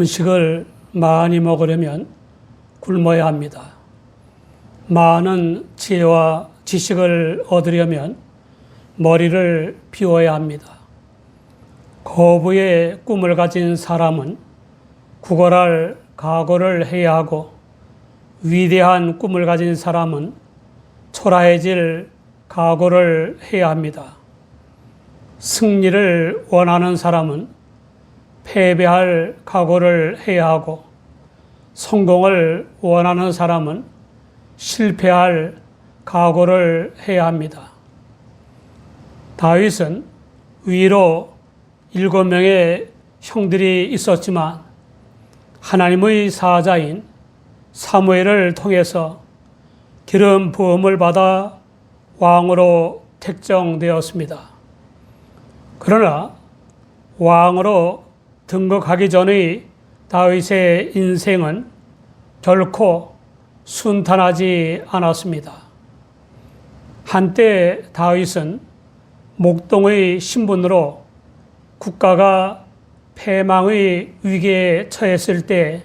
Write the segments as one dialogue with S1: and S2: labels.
S1: 음식을 많이 먹으려면 굶어야 합니다. 많은 지혜와 지식을 얻으려면 머리를 비워야 합니다. 거부의 꿈을 가진 사람은 구걸할 각오를 해야 하고, 위대한 꿈을 가진 사람은 초라해질 각오를 해야 합니다. 승리를 원하는 사람은 패배할 각오를 해야 하고, 성공을 원하는 사람은 실패할 각오를 해야 합니다. 다윗은 위로 7명의 형들이 있었지만 하나님의 사자인 사무엘을 통해서 기름 부음을 받아 왕으로 택정되었습니다. 그러나 왕으로 등극하기 전의 다윗의 인생은 결코 순탄하지 않았습니다. 한때 다윗은 목동의 신분으로 국가가 패망의 위기에 처했을 때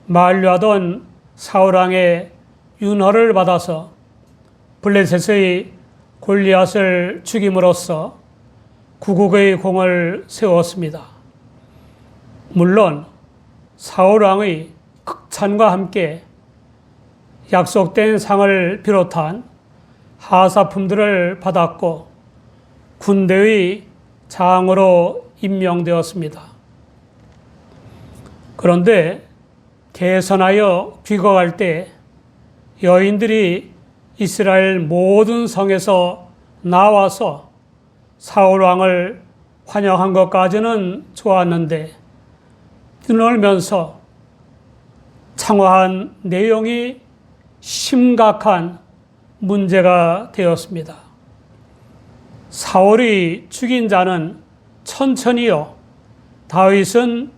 S1: 만류하던 사울왕의 윤허를 받아서 블레셋의 골리앗을 죽임으로써 구국의 공을 세웠습니다. 물론 사울왕의 극찬과 함께 약속된 상을 비롯한 하사품들을 받았고 군대의 장으로 임명되었습니다. 그런데 개선하여 귀국할 때 여인들이 이스라엘 모든 성에서 나와서 사울왕을 환영한 것까지는 좋았는데 뛰놀면서 창화한 내용이 심각한 문제가 되었습니다. 사울이 죽인 자는 천천히요, 다윗은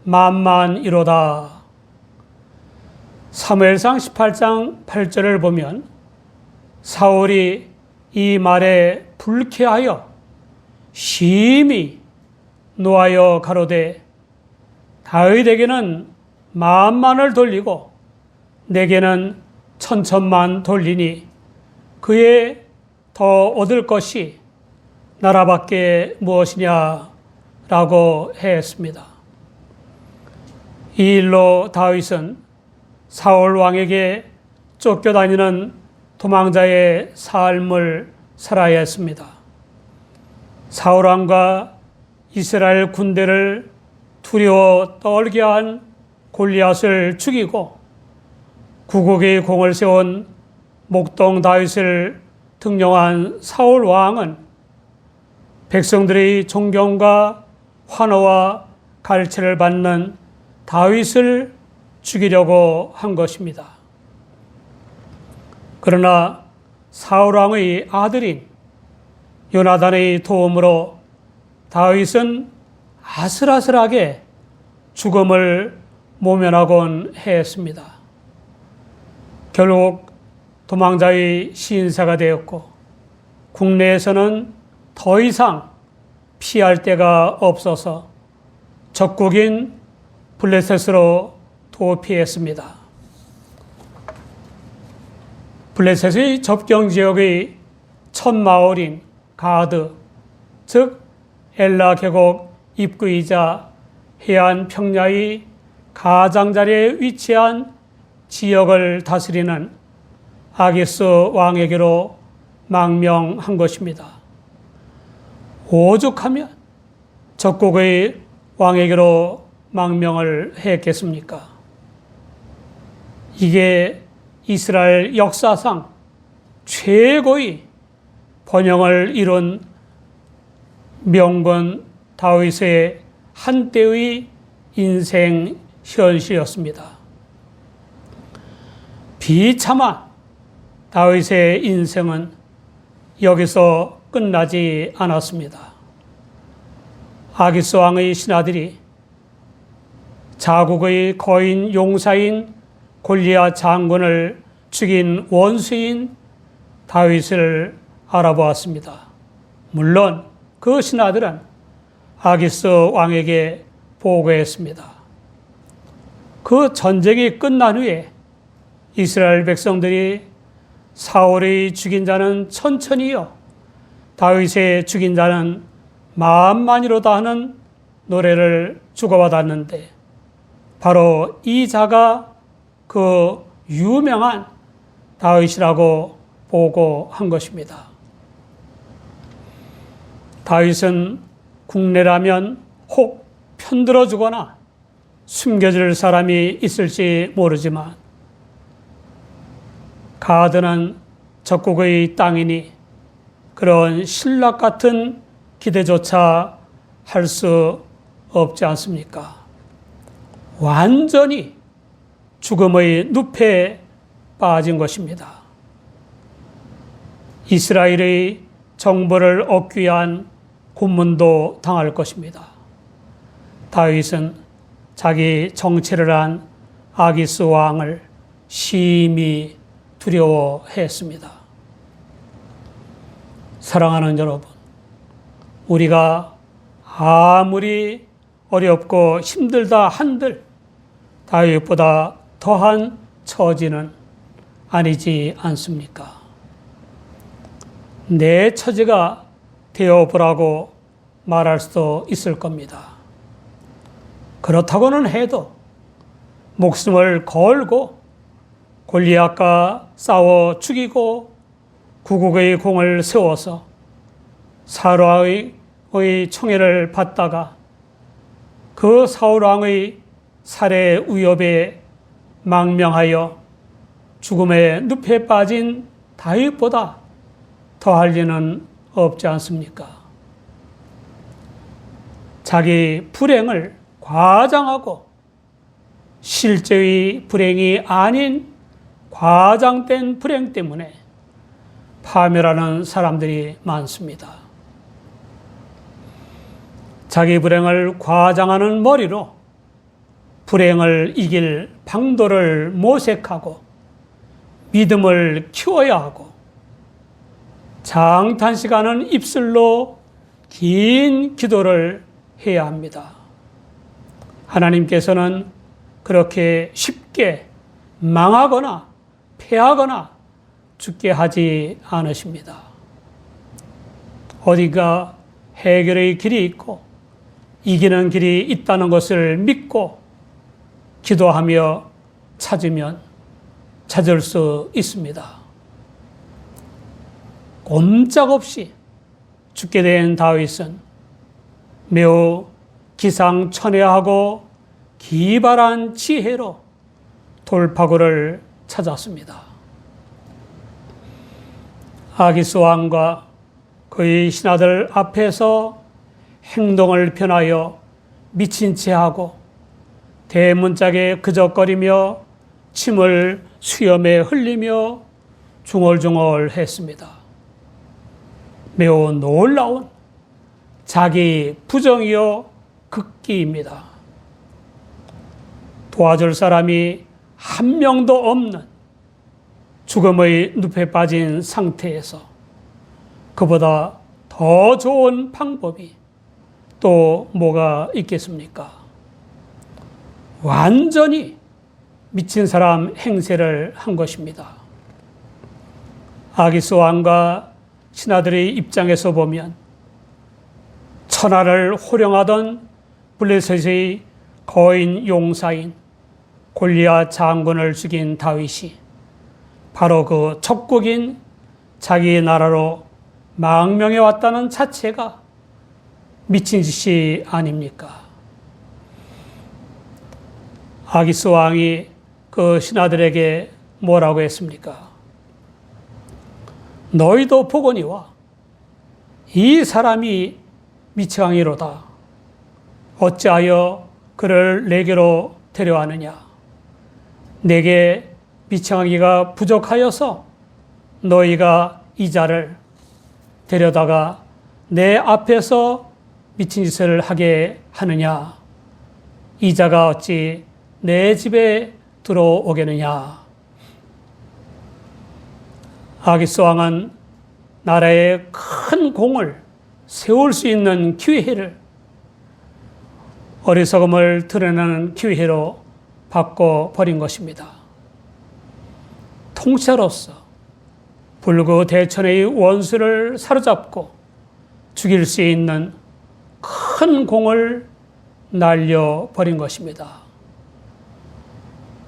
S1: 만만이로다. 사무엘상 18장 8절을 보면 사울이 이 말에 불쾌하여 심히 노하여 가로되 다윗에게는 만만을 돌리고 내게는 천천만 돌리니 그에 더 얻을 것이 나라밖에 무엇이냐 라고 했습니다. 이 일로 다윗은 사울 왕에게 쫓겨다니는 도망자의 삶을 살아야 했습니다. 사울 왕과 이스라엘 군대를 두려워 떨게 한 골리앗을 죽이고 구국의 공을 세운 목동 다윗을 등용한 사울 왕은 백성들의 존경과 환호와 갈채를 받는 다윗을 죽이려고 한 것입니다. 그러나 사울 왕의 아들인 요나단의 도움으로 다윗은 아슬아슬하게 죽음을 모면하곤 했습니다. 결국 도망자의 시인사가 되었고 국내에서는 더 이상 피할 데가 없어서 적국인 블레셋으로 도피했습니다. 블레셋의 접경 지역의 첫 마을인 가드, 즉 엘라 계곡 입구이자 해안 평야의 가장자리에 위치한 지역을 다스리는 아기스 왕에게로 망명한 것입니다. 오죽하면 적국의 왕에게로 망명을 했겠습니까? 이게 이스라엘 역사상 최고의 번영을 이룬 명건 다윗의 한때의 인생 현실이었습니다. 비참한 다윗의 인생은 여기서 끝나지 않았습니다. 아기스 왕의 신하들이 자국의 거인 용사인 골리앗 장군을 죽인 원수인 다윗을 알아보았습니다. 물론 그 신하들은 아기스 왕에게 보고했습니다. 그 전쟁이 끝난 후에 이스라엘 백성들이 사울이 죽인 자는 천천히요, 다윗의 죽인 자는 만만이로다 하는 노래를 주고받았는데, 바로 이 자가 그 유명한 다윗이라고 보고한 것입니다. 다윗은 국내라면 혹 편들어 주거나 숨겨질 사람이 있을지 모르지만, 가드는 적국의 땅이니 그런 신락 같은 기대조차 할 수 없지 않습니까? 완전히 죽음의 늪에 빠진 것입니다. 이스라엘의 정보를 얻기 위한 고문도 당할 것입니다. 다윗은 자기 정체를 한 아기스 왕을 심히 두려워했습니다. 사랑하는 여러분, 우리가 아무리 어렵고 힘들다 한들 다윗보다 더한 처지는 아니지 않습니까? 내 처지가 되어보라고 말할 수도 있을 겁니다. 그렇다고는 해도 목숨을 걸고 골리앗과 싸워 죽이고 구국의 공을 세워서 사울왕의 총애를 받다가 그 사울왕의 살해 위협에 망명하여 죽음의 늪에 빠진 다윗보다 더할 리는 없지 않습니까? 자기 불행을 과장하고 실제의 불행이 아닌 과장된 불행 때문에 파멸하는 사람들이 많습니다. 자기 불행을 과장하는 머리로 불행을 이길 방도를 모색하고 믿음을 키워야 하고, 장탄식하는 입술로 긴 기도를 해야 합니다. 하나님께서는 그렇게 쉽게 망하거나 패하거나 죽게 하지 않으십니다. 어디가 해결의 길이 있고 이기는 길이 있다는 것을 믿고 기도하며 찾으면 찾을 수 있습니다. 꼼짝없이 죽게 된 다윗은 매우 기상천외하고 기발한 지혜로 돌파구를 찾았습니다. 아기스 왕과 그의 신하들 앞에서 행동을 변하여 미친 채 하고 대문짝에 그적거리며 침을 수염에 흘리며 중얼중얼 했습니다. 매우 놀라운 자기 부정이요 극기입니다. 도와줄 사람이 한 명도 없는 죽음의 늪에 빠진 상태에서 그보다 더 좋은 방법이 또 뭐가 있겠습니까? 완전히 미친 사람 행세를 한 것입니다. 아기스 왕과 신하들의 입장에서 보면 천하를 호령하던 블레셋의 거인 용사인 골리앗 장군을 죽인 다윗이 바로 그 적국인 자기 나라로 망명해 왔다는 자체가 미친 짓이 아닙니까? 아기스 왕이 그 신하들에게 뭐라고 했습니까? 너희도 보거니와 이 사람이 미치광이로다. 어찌하여 그를 내게로 데려왔느냐? 내게 미치광이가 부족하여서 너희가 이 자를 데려다가 내 앞에서 미친 짓을 하게 하느냐? 이 자가 어찌 내 집에 들어오겠느냐? 아기스 왕은 나라에 큰 공을 세울 수 있는 기회를, 어리석음을 드러내는 기회로 바꿔버린 것입니다. 통치자로서 불구대천의 원수를 사로잡고 죽일 수 있는 큰 공을 날려버린 것입니다.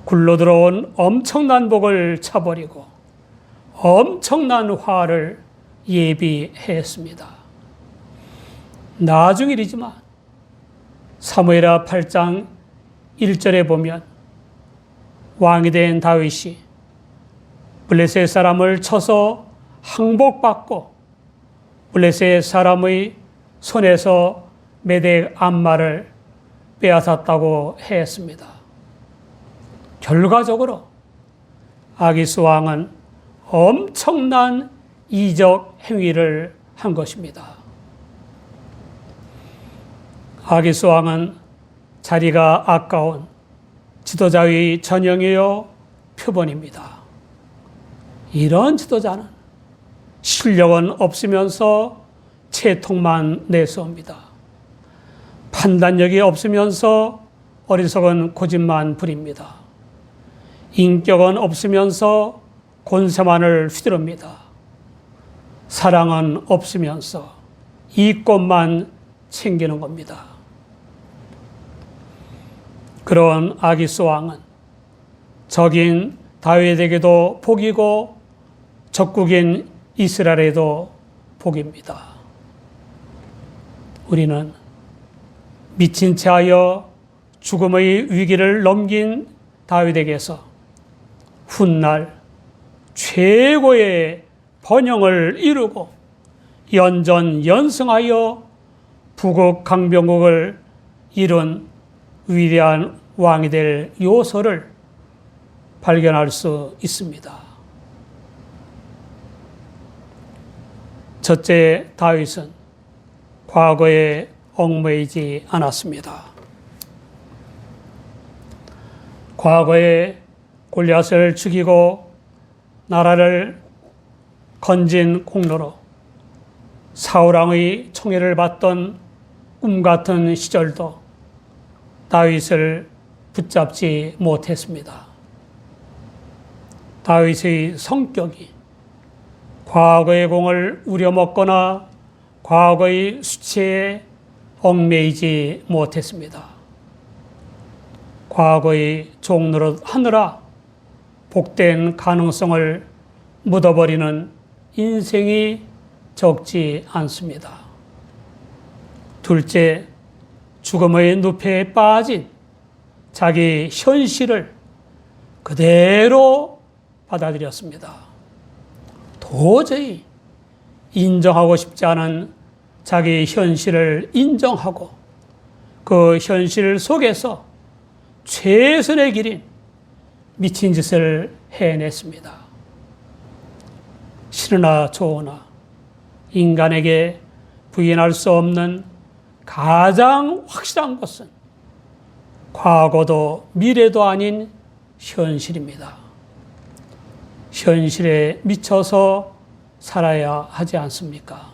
S1: 굴러들어온 엄청난 복을 차버리고 엄청난 화를 예비했습니다. 나중 일이지만 사무엘하 8장 1절에 보면 왕이 된 다윗이 블레셋 사람을 쳐서 항복받고 블레셋 사람의 손에서 메대 안마를 빼앗았다고 했습니다. 결과적으로 아기스 왕은 엄청난 이적 행위를 한 것입니다. 아기스 왕은 자리가 아까운 지도자의 전형이요 표본입니다. 이런 지도자는 실력은 없으면서 채통만 내세웁니다. 판단력이 없으면서 어리석은 고집만 부립니다. 인격은 없으면서 권세만을 휘두릅니다. 사랑은 없으면서 이권만 챙기는 겁니다. 그런 아기스 왕은 적인 다윗에게도 복이고 적국인 이스라엘에도 복입니다. 우리는 미친 채 하여 죽음의 위기를 넘긴 다윗에게서 훗날 최고의 번영을 이루고 연전연승하여 부국 강병국을 이룬 위대한 왕이 될 요소를 발견할 수 있습니다. 첫째, 다윗은 과거에 얽매이지 않았습니다. 과거에 골리앗을 죽이고 나라를 건진 공로로 사울왕의 총애를 받던 꿈같은 시절도 다윗을 붙잡지 못했습니다. 다윗의 성격이 과거의 공을 우려먹거나 과거의 수치에 얽매이지 못했습니다. 과거의 종노릇 하느라 복된 가능성을 묻어버리는 인생이 적지 않습니다. 둘째, 죽음의 늪에 빠진 자기 현실을 그대로 받아들였습니다. 도저히 인정하고 싶지 않은 자기 현실을 인정하고 그 현실 속에서 최선의 길인 미친 짓을 해냈습니다. 싫으나 좋으나 인간에게 부인할 수 없는 가장 확실한 것은 과거도 미래도 아닌 현실입니다. 현실에 미쳐서 살아야 하지 않습니까?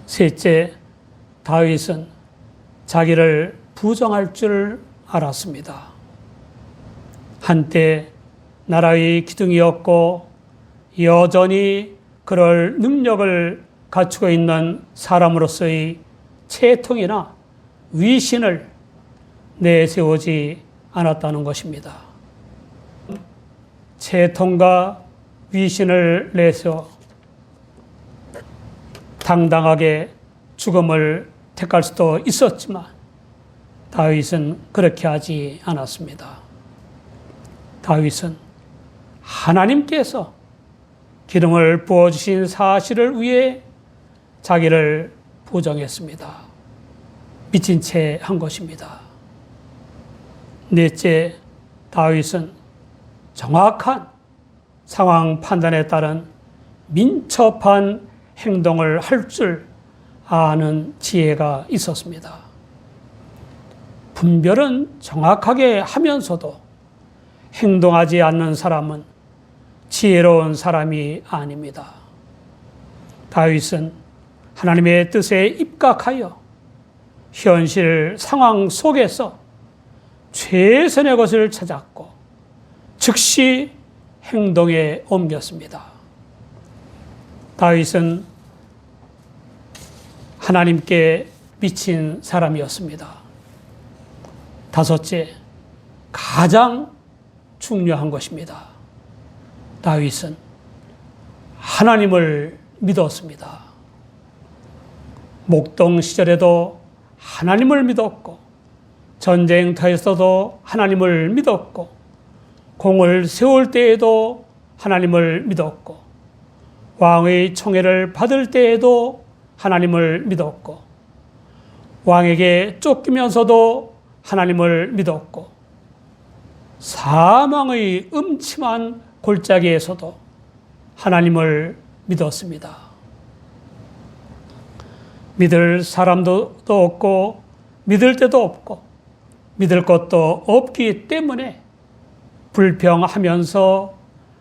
S1: 셋째, 다윗은 자기를 부정할 줄 알았습니다. 한때 나라의 기둥이었고 여전히 그럴 능력을 갖추고 있는 사람으로서의 채통이나 위신을 내세우지 않았다는 것입니다. 채통과 위신을 내세워 당당하게 죽음을 택할 수도 있었지만 다윗은 그렇게 하지 않았습니다. 다윗은 하나님께서 기름을 부어주신 사실을 위해 자기를 부정했습니다. 미친 채 한 것입니다. 넷째, 다윗은 정확한 상황 판단에 따른 민첩한 행동을 할 줄 아는 지혜가 있었습니다. 분별은 정확하게 하면서도 행동하지 않는 사람은 지혜로운 사람이 아닙니다. 다윗은 하나님의 뜻에 입각하여 현실 상황 속에서 최선의 것을 찾았고 즉시 행동에 옮겼습니다. 다윗은 하나님께 미친 사람이었습니다. 다섯째, 가장 중요한 것입니다. 다윗은 하나님을 믿었습니다. 목동 시절에도 하나님을 믿었고, 전쟁터에서도 하나님을 믿었고, 공을 세울 때에도 하나님을 믿었고, 왕의 총애를 받을 때에도 하나님을 믿었고, 왕에게 쫓기면서도 하나님을 믿었고, 사망의 음침한 골짜기에서도 하나님을 믿었습니다. 믿을 사람도 없고 믿을 때도 없고 믿을 것도 없기 때문에 불평하면서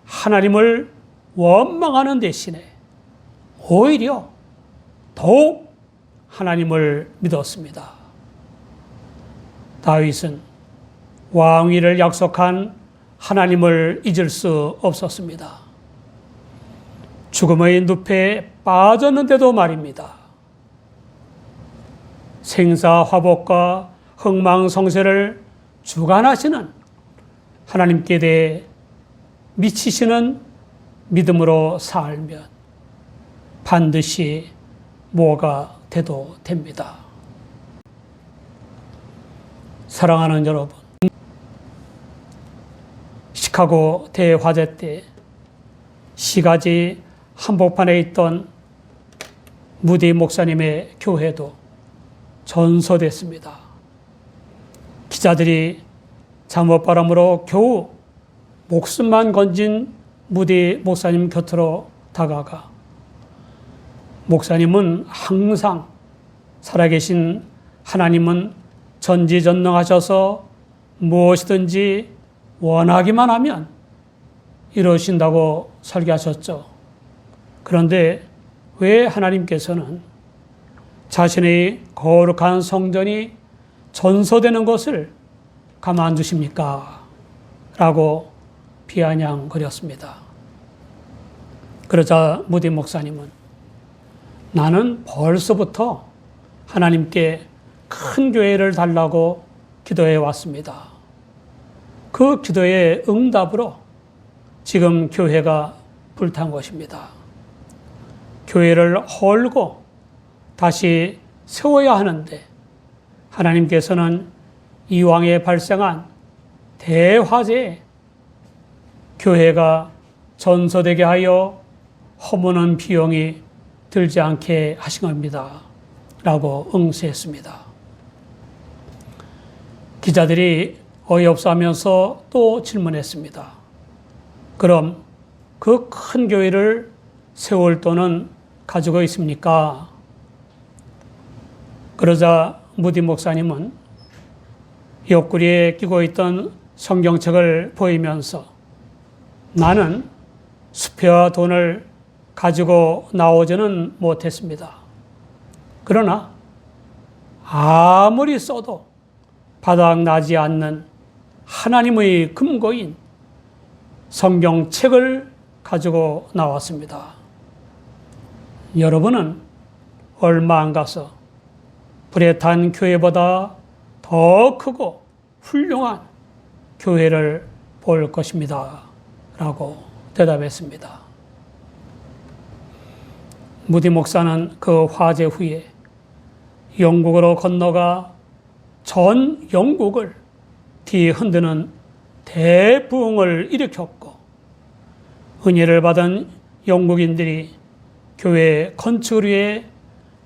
S1: 하나님을 원망하는 대신에 오히려 더욱 하나님을 믿었습니다. 다윗은 왕위를 약속한 하나님을 잊을 수 없었습니다. 죽음의 늪에 빠졌는데도 말입니다. 생사화복과 흥망성쇠를 주관하시는 하나님께 대해 미치시는 믿음으로 살면 반드시 뭐가 돼도 됩니다. 사랑하는 여러분, 시카고 대화재 때 시가지 한복판에 있던 무디 목사님의 교회도 전소됐습니다. 기자들이 잠옷바람으로 겨우 목숨만 건진 무디 목사님 곁으로 다가가 목사님은 항상 살아계신 하나님은 전지전능하셔서 무엇이든지 원하기만 하면 이루신다고 설교하셨죠. 그런데 왜 하나님께서는 자신의 거룩한 성전이 전소되는 것을 가만두십니까? 라고 비아냥거렸습니다. 그러자 무디 목사님은 나는 벌써부터 하나님께 큰 교회를 달라고 기도해 왔습니다. 그 기도의 응답으로 지금 교회가 불탄 것입니다. 교회를 헐고 다시 세워야 하는데 하나님께서는 이왕에 발생한 대화재에 교회가 전소되게 하여 허무는 비용이 들지 않게 하신 겁니다. 라고 응시했습니다. 기자들이 어이없어 하면서 또 질문했습니다. 그럼 그 큰 교회를 세울 돈은 가지고 있습니까? 그러자 무디 목사님은 옆구리에 끼고 있던 성경책을 보이면서 나는 수표와 돈을 가지고 나오지는 못했습니다. 그러나 아무리 써도 바닥나지 않는 하나님의 금고인 성경책을 가지고 나왔습니다. 여러분은 얼마 안 가서 불에 탄 교회보다 더 크고 훌륭한 교회를 볼 것입니다. 라고 대답했습니다. 무디 목사는 그 화재 후에 영국으로 건너가 전 영국을 뒤흔드는 대부흥을 일으켰고 은혜를 받은 영국인들이 교회 건축을 위해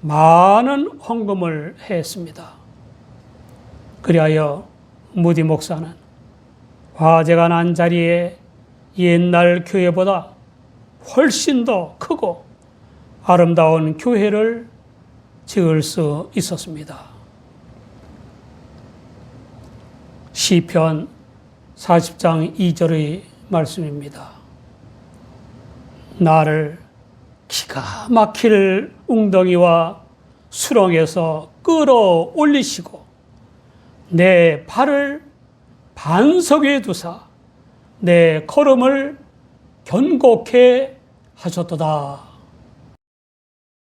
S1: 많은 헌금을 했습니다. 그리하여 무디 목사는 화재가 난 자리에 옛날 교회보다 훨씬 더 크고 아름다운 교회를 지을 수 있었습니다. 시편 40장 2절의 말씀입니다. 나를 기가 막힐 웅덩이와 수렁에서 끌어올리시고 내 발을 반석에 두사 내 걸음을 견고케 하셨도다.